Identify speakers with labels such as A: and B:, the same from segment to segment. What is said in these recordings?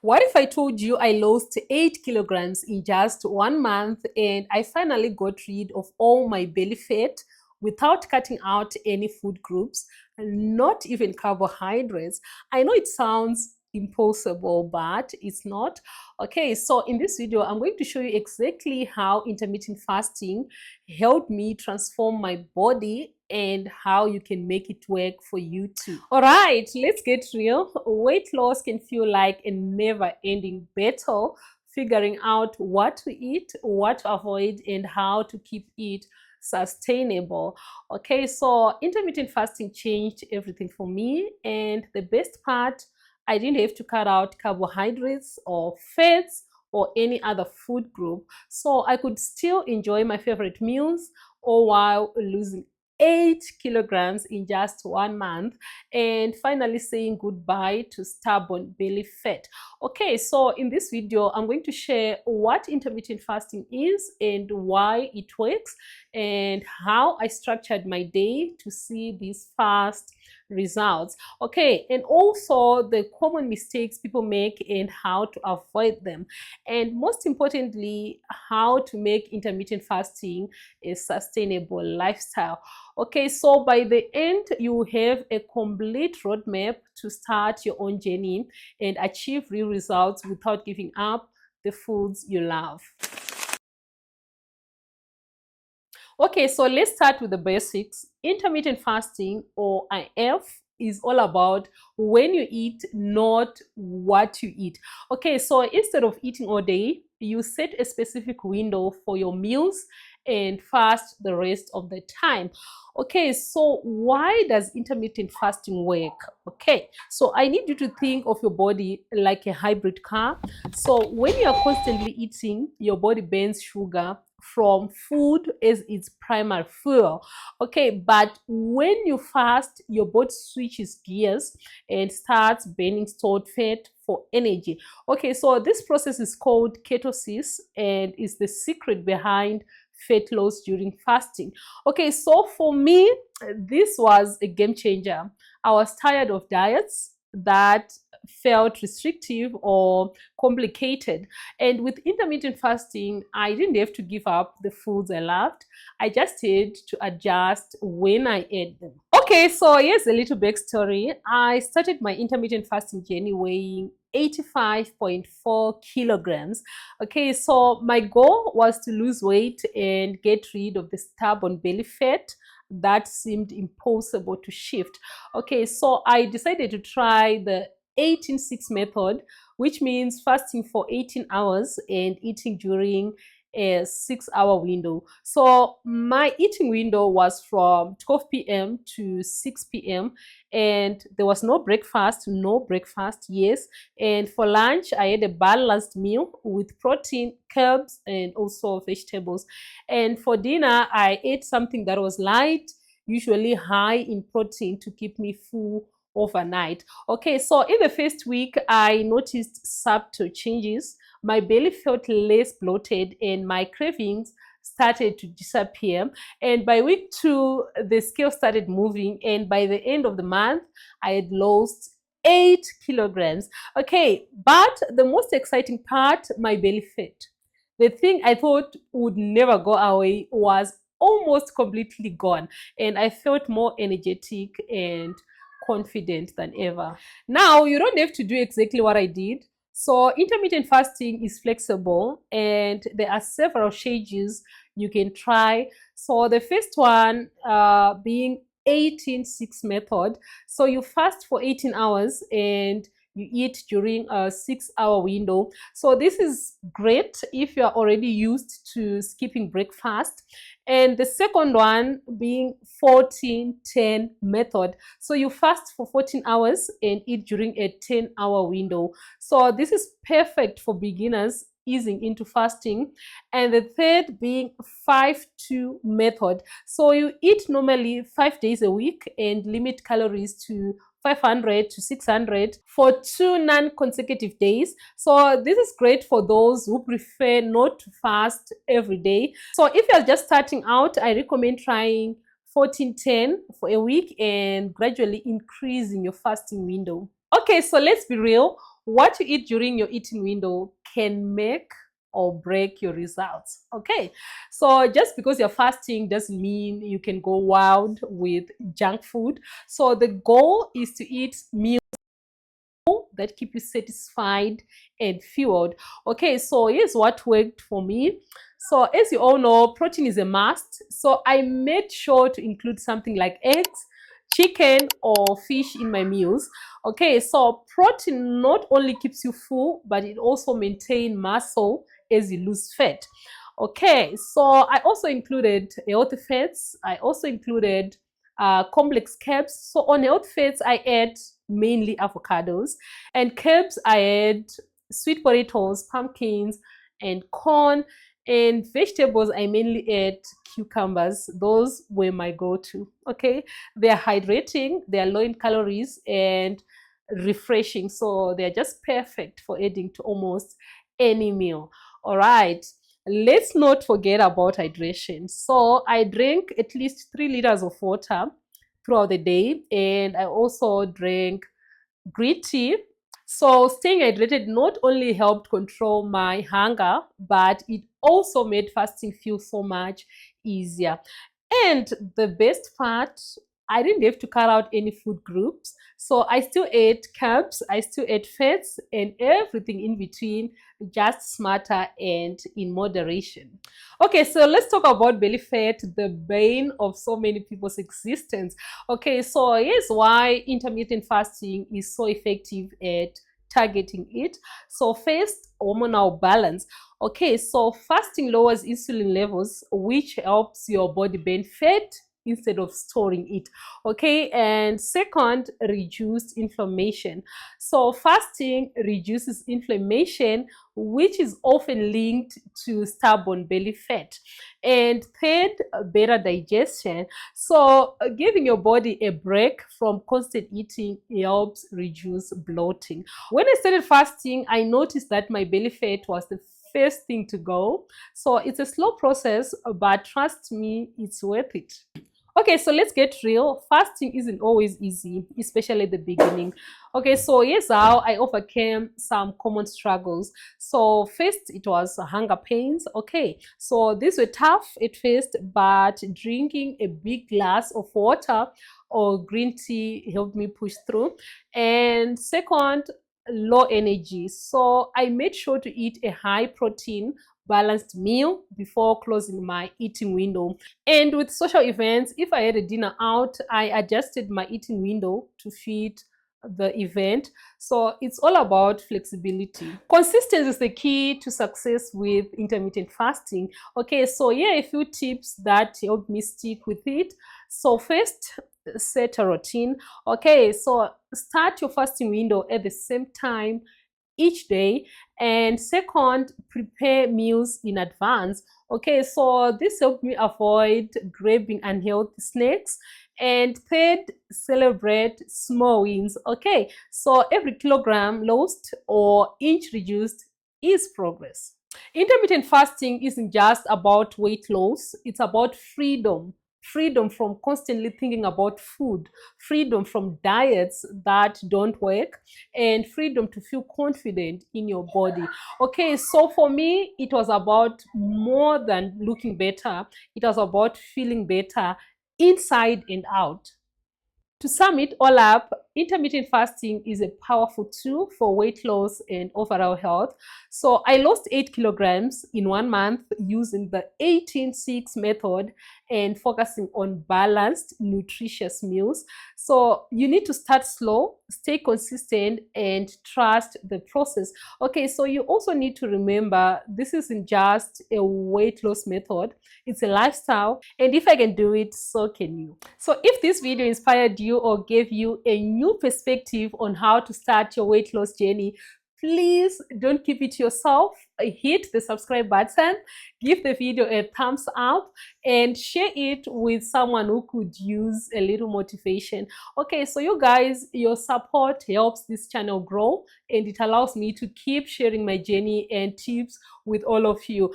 A: What if I told you I lost 8 kilograms in just 1 month and I finally got rid of all my belly fat without cutting out any food groups, not even carbohydrates? I know it sounds impossible, but it's not. Okay, so in this video, I'm going to show you exactly how intermittent fasting helped me transform my body and how you can make it work for you too. All right, let's get real. Weight loss can feel like a never-ending battle, figuring out what to eat, what to avoid, and how to keep it sustainable. Okay, so intermittent fasting changed everything for me, and the best part, I didn't have to cut out carbohydrates or fats or any other food group, so I could still enjoy my favorite meals all while losing 8 kilograms in just 1 month and finally saying goodbye to stubborn belly fat. Okay, so in this video, I'm going to share what intermittent fasting is and why it works and how I structured my day to see these fast results. Okay, and also the common mistakes people make and how to avoid them, and most importantly, how to make intermittent fasting a sustainable lifestyle. Okay, so by the end, you have a complete roadmap to start your own journey and achieve real results without giving up the foods you love. Okay, so let's start with the basics. Intermittent fasting, or IF, is all about when you eat, not what you eat. Okay, so instead of eating all day, you set a specific window for your meals and fast the rest of the time. Okay, so why does intermittent fasting work? Okay, so I need you to think of your body like a hybrid car. So when you are constantly eating, your body burns sugar from food as its primary fuel. Okay, but when you fast, your body switches gears and starts burning stored fat for energy. Okay, so this process is called ketosis and is the secret behind fat loss during fasting. Okay, so for me, this was a game changer. I was tired of diets that felt restrictive or complicated, and with intermittent fasting, I didn't have to give up the foods I loved. I just had to adjust when I ate them. Okay, so here's a little backstory. I started my intermittent fasting journey weighing 85.4 kilograms. Okay, so my goal was to lose weight and get rid of the stubborn belly fat that seemed impossible to shift. Okay, so I decided to try the 18-6 method, which means fasting for 18 hours and eating during a 6-hour window. So my eating window was from 12 p.m. to 6 p.m. and there was no breakfast, yes. And for lunch, I had a balanced meal with protein, carbs, and also vegetables. And for dinner, I ate something that was light, usually high in protein, to keep me full overnight. Okay, so in the first week, I noticed subtle changes. My belly felt less bloated and my cravings started to disappear. And by week 2, the scale started moving, and by the end of the month, I had lost 8 kilograms. Okay, but the most exciting part, my belly fat. The thing I thought would never go away was almost completely gone, and I felt more energetic and confident than ever. Now, you don't have to do exactly what I did. So intermittent fasting is flexible and there are several stages you can try. So the first one being 18-6 method. So you fast for 18 hours and you eat during a 6-hour window. So this is great if you are already used to skipping breakfast. And the second one being 14-10 method. So you fast for 14 hours and eat during a 10-hour window. So this is perfect for beginners easing into fasting. And the third being 5-2 method. So you eat normally 5 days a week and limit calories to 500 to 600 for 2 non-consecutive days. So this is great for those who prefer not to fast every day. So if you're just starting out, I recommend trying 14-10 for a week and gradually increasing your fasting window. Okay, so let's be real. what you eat during your eating window can make or break your results. Okay, so just because you're fasting doesn't mean you can go wild with junk food. So the goal is to eat meals that keep you satisfied and fueled. Okay, so here's what worked for me. So as you all know, protein is a must. So I made sure to include something like eggs, chicken, or fish in my meals. Okay, so protein not only keeps you full, but it also maintains muscle as you lose fat. Okay, so I also included healthy fats. I also included complex carbs. So on healthy fats, I add mainly avocados, and carbs I add sweet potatoes, pumpkins, and corn. And vegetables I mainly add cucumbers. Those were my go-to. Okay, they are hydrating, they are low in calories, and refreshing. So they're just perfect for adding to almost any meal. All right, let's not forget about hydration. So I drink at least 3 liters of water throughout the day, and I also drink green tea. So staying hydrated not only helped control my hunger, but it also made fasting feel so much easier. And the best part, I didn't have to cut out any food groups. So I still ate carbs, I still ate fats, and everything in between, just smarter and in moderation. Okay, so let's talk about belly fat, the bane of so many people's existence. Okay, so here's why intermittent fasting is so effective at targeting it. So first, hormonal balance. Okay, so fasting lowers insulin levels, which helps your body burn fat instead of storing it. Okay, and second, reduced inflammation. So fasting reduces inflammation, which is often linked to stubborn belly fat. And third, better digestion. So giving your body a break from constant eating helps reduce bloating. When I started fasting, I noticed that my belly fat was the first thing to go. So it's a slow process, but trust me, it's worth it. Okay, so let's get real. Fasting isn't always easy, especially at the beginning. Okay, so here's how I overcame some common struggles. So first, it was hunger pains. Okay, so these were tough at first, but drinking a big glass of water or green tea helped me push through. And second, low energy. So I made sure to eat a high protein balanced meal before closing my eating window. And with social events, if I had a dinner out, I adjusted my eating window to fit the event. So it's all about flexibility. Consistency is the key to success with intermittent fasting. Okay, so here are a few tips that help me stick with it. So first, set a routine. Okay, so start your fasting window at the same time each day. And second, prepare meals in advance. Okay, so this helped me avoid grabbing unhealthy snacks. And third, celebrate small wins. Okay, so every kilogram lost or inch reduced is progress. Intermittent fasting isn't just about weight loss, it's about freedom. Freedom from constantly thinking about food, freedom from diets that don't work, and freedom to feel confident in your body. Okay, so for me, it was about more than looking better, it was about feeling better inside and out. To sum it all up, intermittent fasting is a powerful tool for weight loss and overall health. So I lost 8 kilograms in 1 month using the 18-6 method and focusing on balanced, nutritious meals. So you need to start slow, stay consistent, and trust the process. Okay, so you also need to remember this isn't just a weight loss method, it's a lifestyle. And if I can do it, so can you. So if this video inspired you or gave you a new perspective on how to start your weight loss journey, please don't keep it to yourself. Hit the subscribe button, give the video a thumbs up, and share it with someone who could use a little motivation. Okay, so you guys, your support helps this channel grow, and it allows me to keep sharing my journey and tips with all of you.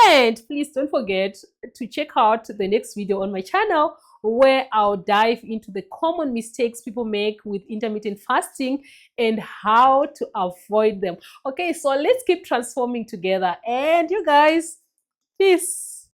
A: And please don't forget to check out the next video on my channel, where I'll dive into the common mistakes people make with intermittent fasting and how to avoid them. Okay, so let's keep transforming together. And you guys, peace.